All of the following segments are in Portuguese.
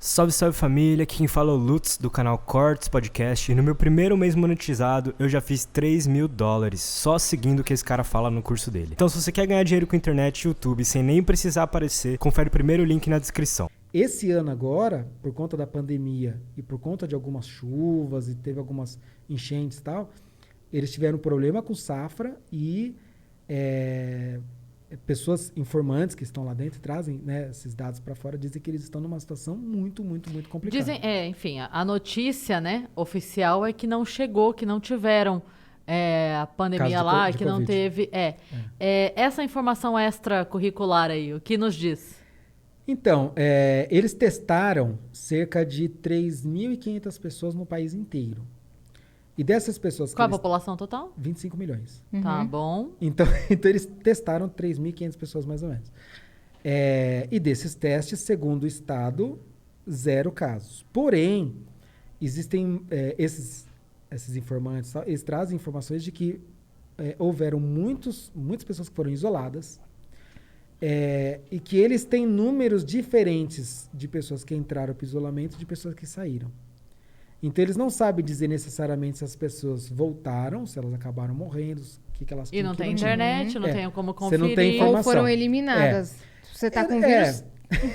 Salve, salve família, aqui quem fala é o Lutz do canal Cortes Podcast e no meu primeiro mês monetizado eu já fiz $3.000 só seguindo o que esse cara fala no curso dele. Então se você quer ganhar dinheiro com internet e YouTube sem nem precisar aparecer, confere o primeiro link na descrição. Esse ano agora, por conta da pandemia e por conta de algumas chuvas e teve algumas enchentes e tal, eles tiveram problema com safra e pessoas informantes que estão lá dentro trazem, né, esses dados para fora, dizem que eles estão numa situação muito complicada. Dizem, enfim, a notícia, né, oficial é que não chegou, que não tiveram a pandemia lá, que não COVID. teve. Essa informação extracurricular aí, o que nos diz? Então, eles testaram cerca de 3.500 pessoas no país inteiro. E dessas pessoas... Qual a população total? 25 milhões. Uhum. Tá bom. Então eles testaram 3.500 pessoas mais ou menos. E desses testes, segundo o Estado, 0 casos. Porém, existem esses informantes, eles trazem informações de que houveram muitas pessoas que foram isoladas e que eles têm números diferentes de pessoas que entraram para o isolamento e de pessoas que saíram. Então, eles não sabem dizer necessariamente se as pessoas voltaram, se elas acabaram morrendo, o que elas tinham. E não tem internet, não tem como conferir. Você não tem informação. Ou foram eliminadas. Você está com vírus...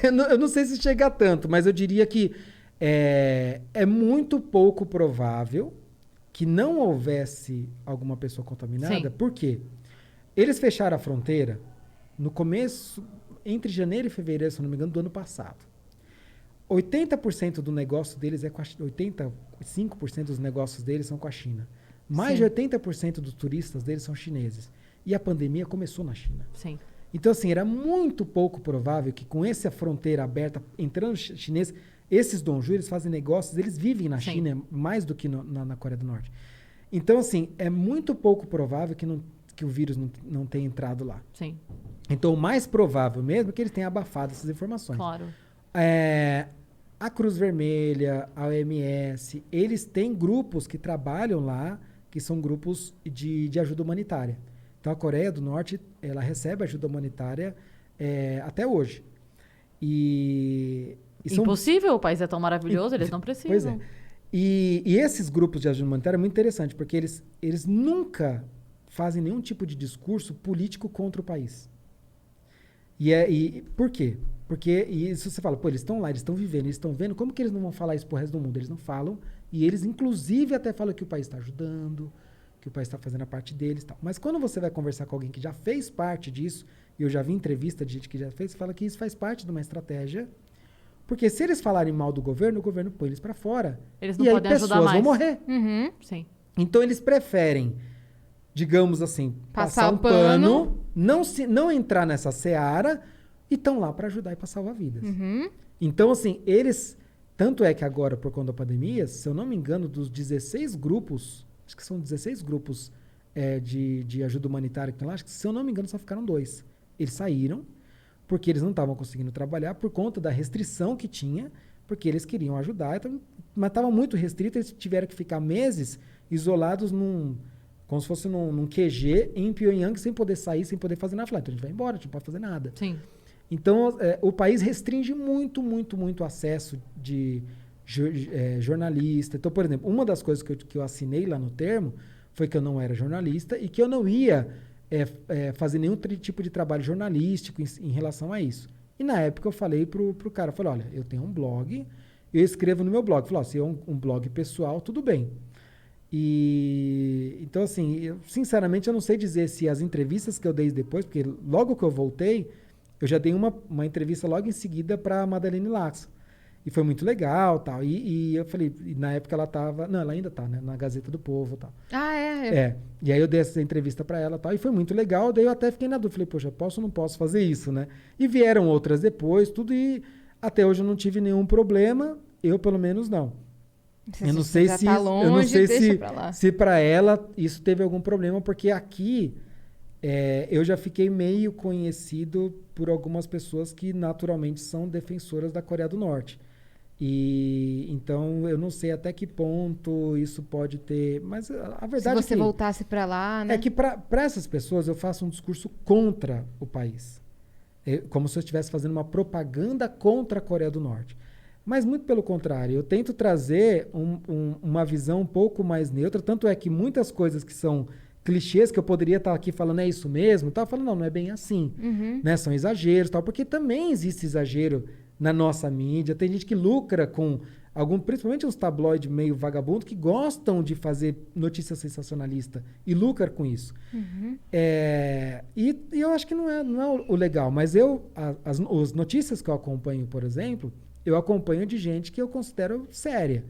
Eu não sei se chega a tanto, mas eu diria que é muito pouco provável que não houvesse alguma pessoa contaminada. Sim. Por quê? Eles fecharam a fronteira no começo, entre janeiro e fevereiro, se não me engano, do ano passado. 80% do negócio deles é com a China. 85% dos negócios deles são com a China. Mais de 80% dos turistas deles são chineses. E a pandemia começou na China. Sim. Então, assim, era muito pouco provável que com essa fronteira aberta, entrando chinês, esses donju, eles fazem negócios, eles vivem na China mais do que na Coreia do Norte. Então, assim, é muito pouco provável que o vírus não tenha entrado lá. Sim. Então, o mais provável mesmo é que eles tenham abafado essas informações. Claro. A Cruz Vermelha, a OMS, eles têm grupos que trabalham lá, que são grupos de ajuda humanitária. Então, a Coreia do Norte, ela recebe ajuda humanitária até hoje. Impossível, o país é tão maravilhoso, eles não precisam. Pois é. E esses grupos de ajuda humanitária é muito interessante, porque eles nunca fazem nenhum tipo de discurso político contra o país. Por quê? Porque isso você fala, eles estão lá, eles estão vivendo, eles estão vendo, como que eles não vão falar isso pro resto do mundo? Eles não falam, e eles inclusive até falam que o país está ajudando, que o país está fazendo a parte deles e tal. Mas quando você vai conversar com alguém que já fez parte disso, e eu já vi entrevista de gente que já fez, você fala que isso faz parte de uma estratégia, porque se eles falarem mal do governo, o governo põe eles para fora. Eles não e podem aí ajudar pessoas mais. vão morrer. Uhum. Sim. Então eles preferem, digamos assim, Passar um o pano, não entrar nessa seara e estão lá para ajudar e para salvar vidas. Uhum. Então, assim, tanto é que agora, por conta da pandemia, se eu não me engano, dos 16 grupos, acho que são 16 grupos de ajuda humanitária que tem lá, acho que, se eu não me engano, só ficaram 2. Eles saíram porque eles não estavam conseguindo trabalhar por conta da restrição que tinha, porque eles queriam ajudar, então, mas estava muito restrito, eles tiveram que ficar meses isolados como se fosse num QG em Pyongyang, sem poder sair, sem poder fazer nada. Então a gente vai embora, a gente não pode fazer nada. Sim. Então, o país restringe muito o acesso de jornalista. Então, por exemplo, uma das coisas que eu assinei lá no termo foi que eu não era jornalista e que eu não ia fazer nenhum tipo de trabalho jornalístico em relação a isso. E na época eu falei pro cara, falei, olha, eu tenho um blog, eu escrevo no meu blog. Falei, se é um blog pessoal, tudo bem. Então, assim, sinceramente, eu não sei dizer se as entrevistas que eu dei depois, porque logo que eu voltei, eu já dei uma entrevista logo em seguida para a Madeleine Lax. E foi muito legal, tal. E eu falei, na época ela tava... Não, ela ainda tá, né? Na Gazeta do Povo, tal. Ah, é? E aí eu dei essa entrevista para ela, tal. E foi muito legal. Daí eu até fiquei na dúvida. Falei, poxa, posso ou não posso fazer isso, né? E vieram outras depois, tudo. E até hoje eu não tive nenhum problema. Eu, pelo menos, não. Eu não sei se... Tá longe, eu não sei se para ela isso teve algum problema, porque aqui... eu já fiquei meio conhecido por algumas pessoas que naturalmente são defensoras da Coreia do Norte. Então eu não sei até que ponto isso pode ter, mas a verdade se você voltasse para lá, né? É que para essas pessoas eu faço um discurso contra o país, como se eu estivesse fazendo uma propaganda contra a Coreia do Norte. Mas muito pelo contrário, eu tento trazer uma visão um pouco mais neutra, tanto é que muitas coisas que são clichês, que eu poderia estar aqui falando, é isso mesmo, eu falando, não é bem assim, né? São exageros, tal, porque também existe exagero na nossa mídia, tem gente que lucra com principalmente uns tabloides meio vagabundo, que gostam de fazer notícia sensacionalista e lucram com isso. E eu acho que não é o legal, mas as notícias que eu acompanho, por exemplo, eu acompanho de gente que eu considero séria,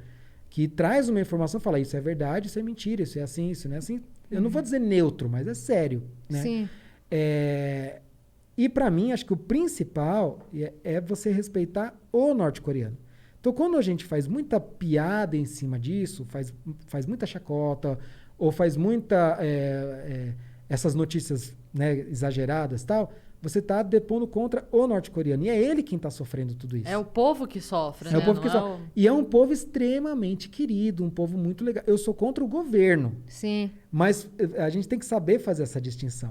que traz uma informação e fala, isso é verdade, isso é mentira, isso é assim, isso não é assim. Eu não vou dizer neutro, mas é sério, né? Sim. E para mim, acho que o principal é você respeitar o norte-coreano. Então, quando a gente faz muita piada em cima disso, faz muita chacota, ou faz muita essas notícias, né, exageradas e tal, você está depondo contra o norte-coreano. E é ele quem está sofrendo tudo isso. É o povo que sofre, né? É o povo que sofre. E é um povo extremamente querido, um povo muito legal. Eu sou contra o governo. Sim. Mas a gente tem que saber fazer essa distinção.